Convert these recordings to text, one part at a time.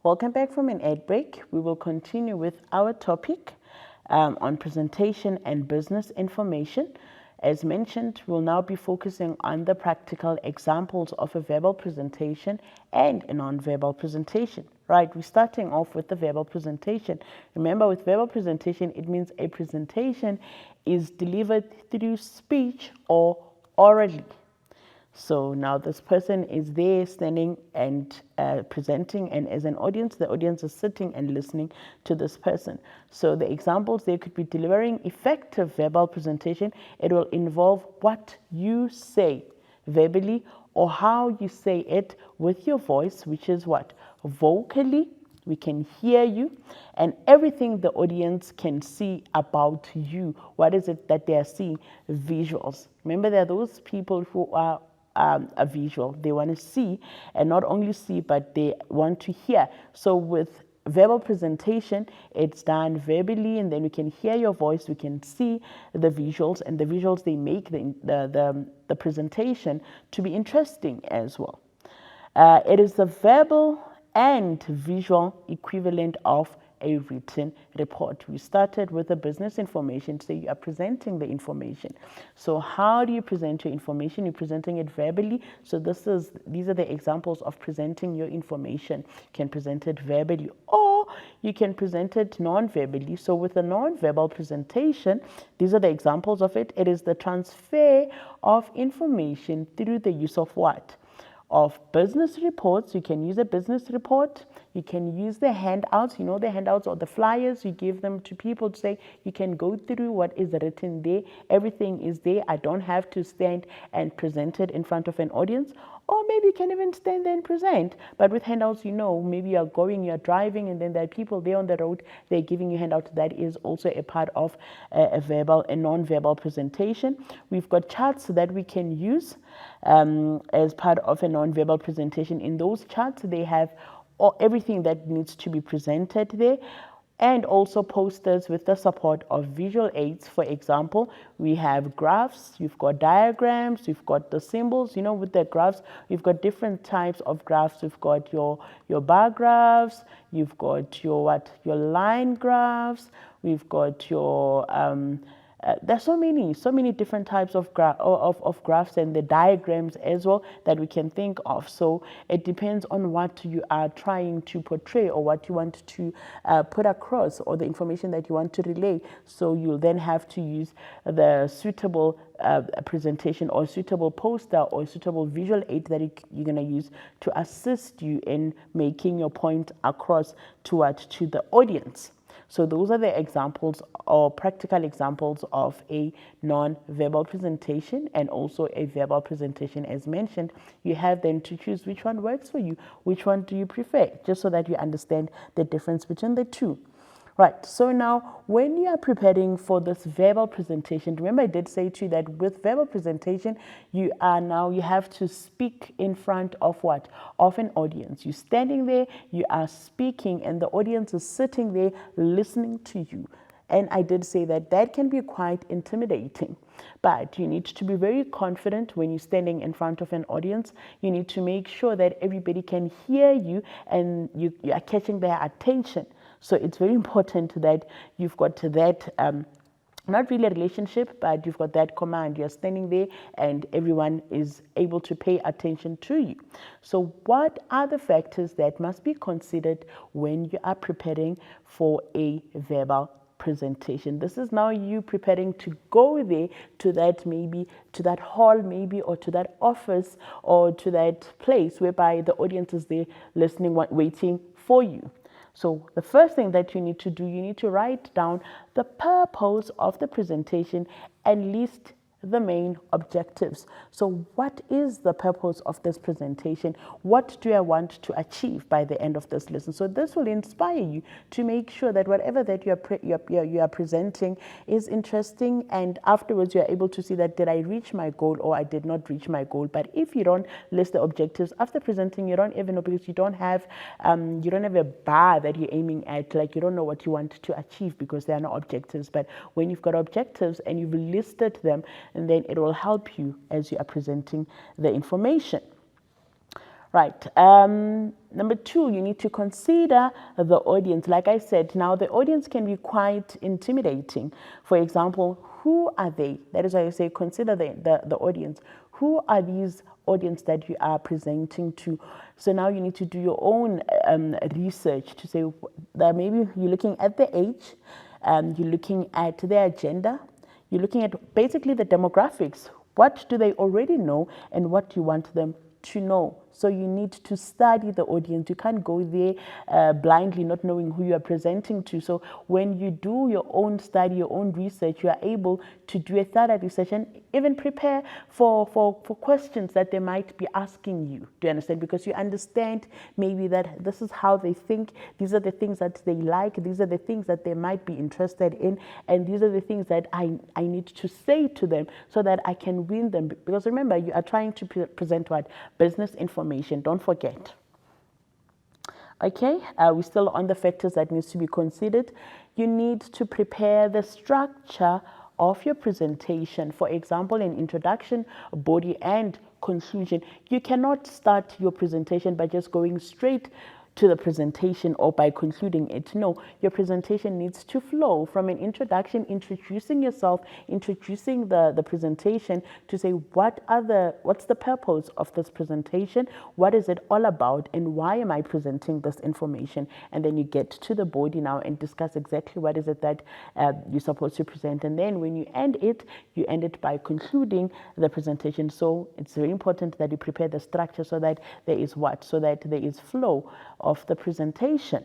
Welcome back from an ad break. We will continue with our topic on presentation and business information. As mentioned, we'll now be focusing on the practical examples of a verbal presentation and a non-verbal presentation. Right, we're starting off with the verbal presentation. Remember, with verbal presentation, it means a presentation is delivered through speech or orally. So now this person is there standing and presenting, and as an audience, the audience is sitting and listening to this person. So the examples, they could be delivering effective verbal presentation. It will involve what you say verbally or how you say it with your voice, which is what? Vocally. We can hear you, and everything the audience can see about you. What is it that they are seeing? Visuals. Remember, there are those people who are a visual. They want to see, and not only see, but they want to hear. So with verbal presentation, it's done verbally, and then we can hear your voice, we can see the visuals, and the visuals, they make the presentation to be interesting as well. It is the verbal and visual equivalent of a written report. We started with the business information, so you are presenting the information. So how do you present your information? You're presenting it verbally. So these are the examples of presenting your information. You can present it verbally, or you can present it non-verbally. So with a non-verbal presentation, these are the examples of it. It is the transfer of information through the use of what? Of business reports. You can use a business report. You can use the handouts, the handouts or the flyers. You give them to people to say, you can go through what is written there. Everything is there. I don't have to stand and present it in front of an audience. Or maybe you can even stand there and present. But with handouts, maybe you're driving, and then there are people there on the road, they're giving you handouts. That is also a part of a non-verbal presentation. We've got charts that we can use as part of a non-verbal presentation. In those charts, they have everything that needs to be presented there, and also posters with the support of visual aids. For example, we have graphs, you've got diagrams, you've got the symbols. With the graphs, we've got different types of graphs. We've got your bar graphs, you've got your line graphs, we've got your there's so many different types of graphs, and the diagrams as well that we can think of. So it depends on what you are trying to portray, or what you want to put across, or the information that you want to relay. So you'll then have to use the suitable presentation, or suitable poster, or suitable visual aid that you're going to use to assist you in making your point across to the audience. So those are the examples, or practical examples, of a non-verbal presentation and also a verbal presentation. As mentioned, you have then to choose which one works for you, which one do you prefer, just so that you understand the difference between the two. Right, so now when you are preparing for this verbal presentation, remember I did say to you that with verbal presentation, you have to speak in front of what? Of an audience. You're standing there, you are speaking, and the audience is sitting there listening to you. And I did say that can be quite intimidating, but you need to be very confident when you're standing in front of an audience. You need to make sure that everybody can hear you, and you are catching their attention. So it's very important that you've got that, not really a relationship, but you've got that command. You're standing there and everyone is able to pay attention to you. So what are the factors that must be considered when you are preparing for a verbal presentation? This is now you preparing to go there to that hall maybe, or to that office, or to that place whereby the audience is there listening, waiting for you. So the first thing that you need to do, you need to write down the purpose of the presentation and list the main objectives. So what is the purpose of this presentation? What do I want to achieve by the end of this lesson? So this will inspire you to make sure that whatever that you are presenting is interesting, and afterwards you are able to see that, did I reach my goal or I did not reach my goal? But if you don't list the objectives after presenting, you don't even know, because you don't have a bar that you're aiming at. Like, you don't know what you want to achieve because there are no objectives. But when you've got objectives and you've listed them, and then it will help you as you are presenting the information. Right. Number two, you need to consider the audience. Like I said, now the audience can be quite intimidating. For example, who are they? That is why I say consider the audience. Who are these audience that you are presenting to? So now you need to do your own research to say that maybe you're looking at the age, you're looking at their agenda, you're looking at basically the demographics. What do they already know and what do you want them to know? So you need to study the audience. You can't go there blindly, not knowing who you are presenting to. So when you do your own study, your own research, you are able to do a thorough research and even prepare for questions that they might be asking you. Do you understand? Because you understand maybe that this is how they think. These are the things that they like. These are the things that they might be interested in. And these are the things that I need to say to them so that I can win them. Because remember, you are trying to present what? Business information. Don't forget. Okay, we're still on the factors that needs to be considered. You need to prepare the structure of your presentation. For example, an introduction, body, and conclusion. You cannot start your presentation by just going straight to the presentation or by concluding it. No, your presentation needs to flow from an introduction, introducing yourself, introducing the presentation to say what's the purpose of this presentation, what is it all about, and why am I presenting this information? And then you get to the body now and discuss exactly what is it that you're supposed to present. And then when you end it by concluding the presentation. So it's very important that you prepare the structure so that there is what? So that there is flow of the presentation.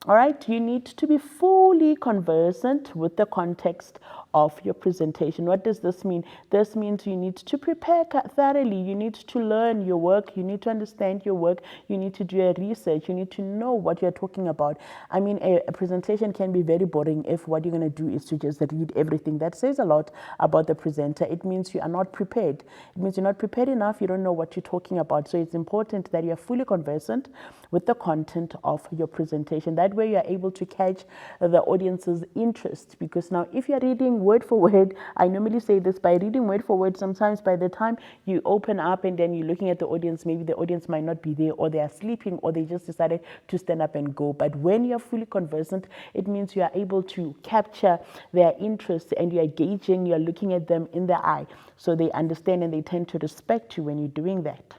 All right, you need to be fully conversant with the context of your presentation. What does this mean? This means you need to prepare thoroughly. You need to learn your work. You need to understand your work. You need to do your research. You need to know what you're talking about. I mean, a presentation can be very boring if what you're going to do is to just read everything. That says a lot about the presenter. It means you are not prepared. It means you're not prepared enough. You don't know what you're talking about. So it's important that you're fully conversant with the content of your presentation. That way you are able to catch the audience's interest, because now if you're reading word for word, I normally say this, by reading word for word, sometimes by the time you open up and then you're looking at the audience, maybe the audience might not be there, or they are sleeping, or they just decided to stand up and go. But when you're fully conversant, it means you are able to capture their interest and you're gauging, you're looking at them in the eye, so they understand and they tend to respect you when you're doing that.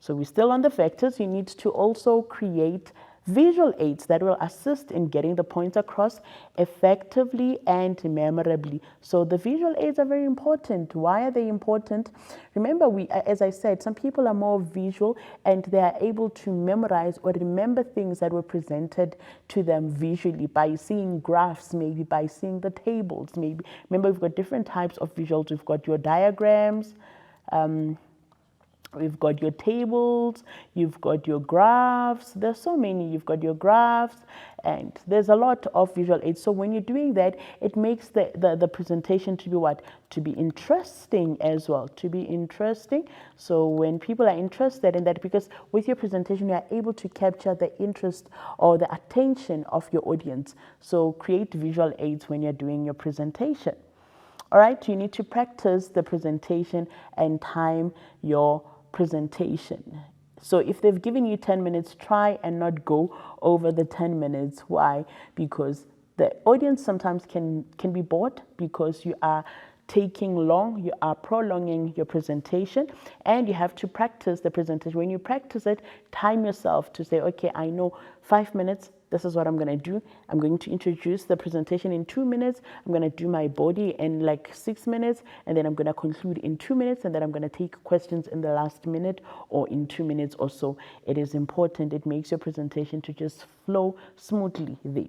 So we're still on the factors. You need to also create visual aids that will assist in getting the points across effectively and memorably. So the visual aids are very important. Why are they important? Remember, as I said, some people are more visual and they are able to memorize or remember things that were presented to them visually by seeing graphs, maybe by seeing the tables, maybe. Remember, we've got different types of visuals. We've got your diagrams, we've got your tables, you've got your graphs. There's so many. You've got your graphs, and there's a lot of visual aids. So when you're doing that, it makes the presentation to be what? To be interesting as well. To be interesting. So when people are interested in that, because with your presentation, you are able to capture the interest or the attention of your audience. So create visual aids when you're doing your presentation. All right, you need to practice the presentation and time your presentation. So if they've given you 10 minutes, try and not go over the 10 minutes. Why? Because the audience sometimes can be bored because you are taking long, you are prolonging your presentation, and you have to practice the presentation. When you practice it, time yourself to say, okay, I know 5 minutes, this is what I'm going to do. I'm going to introduce the presentation in 2 minutes. I'm going to do my body in like 6 minutes, and then I'm going to conclude in 2 minutes, and then I'm going to take questions in the last minute or in 2 minutes or so. It is important. It makes your presentation to just flow smoothly there.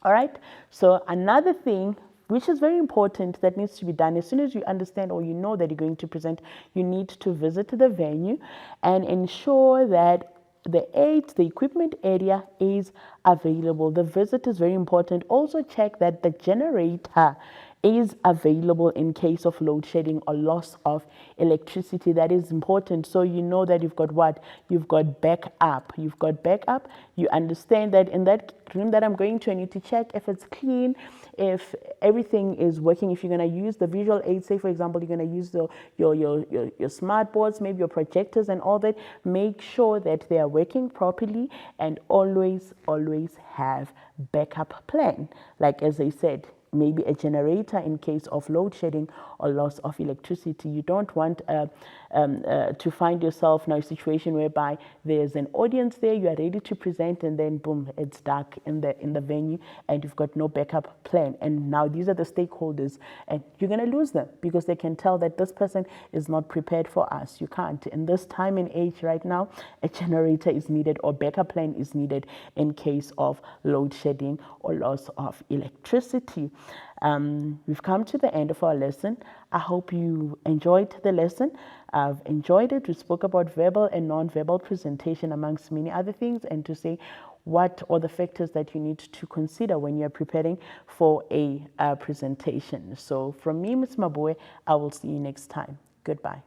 All right. So another thing which is very important that needs to be done as soon as you understand or you know that you're going to present, you need to visit the venue and ensure that the aids, the equipment area is available. The visit is very important. Also check that the generator is available in case of load shedding or loss of electricity. That is important. So you know that you've got what? You've got backup. You've got backup. You understand that in that room that I'm going to, I need to check if it's clean, if everything is working. If you're going to use the visual aid, say for example, you're going to use your smart boards, maybe your projectors and all that, make sure that they are working properly, and always have backup plan. Like as I said, maybe a generator in case of load shedding or loss of electricity. You don't want to find yourself in a situation whereby there's an audience there, you are ready to present, and then boom, it's dark in the venue, and you've got no backup plan. And now these are the stakeholders, and you're going to lose them because they can tell that this person is not prepared for us. You can't. In this time and age right now, a generator is needed or backup plan is needed in case of load shedding or loss of electricity. We've come to the end of our lesson. I hope you enjoyed the lesson. I've enjoyed it. We spoke about verbal and non-verbal presentation amongst many other things, and to say what are the factors that you need to consider when you're preparing for a presentation. So from me, Ms. Mabue, I will see you next time. Goodbye.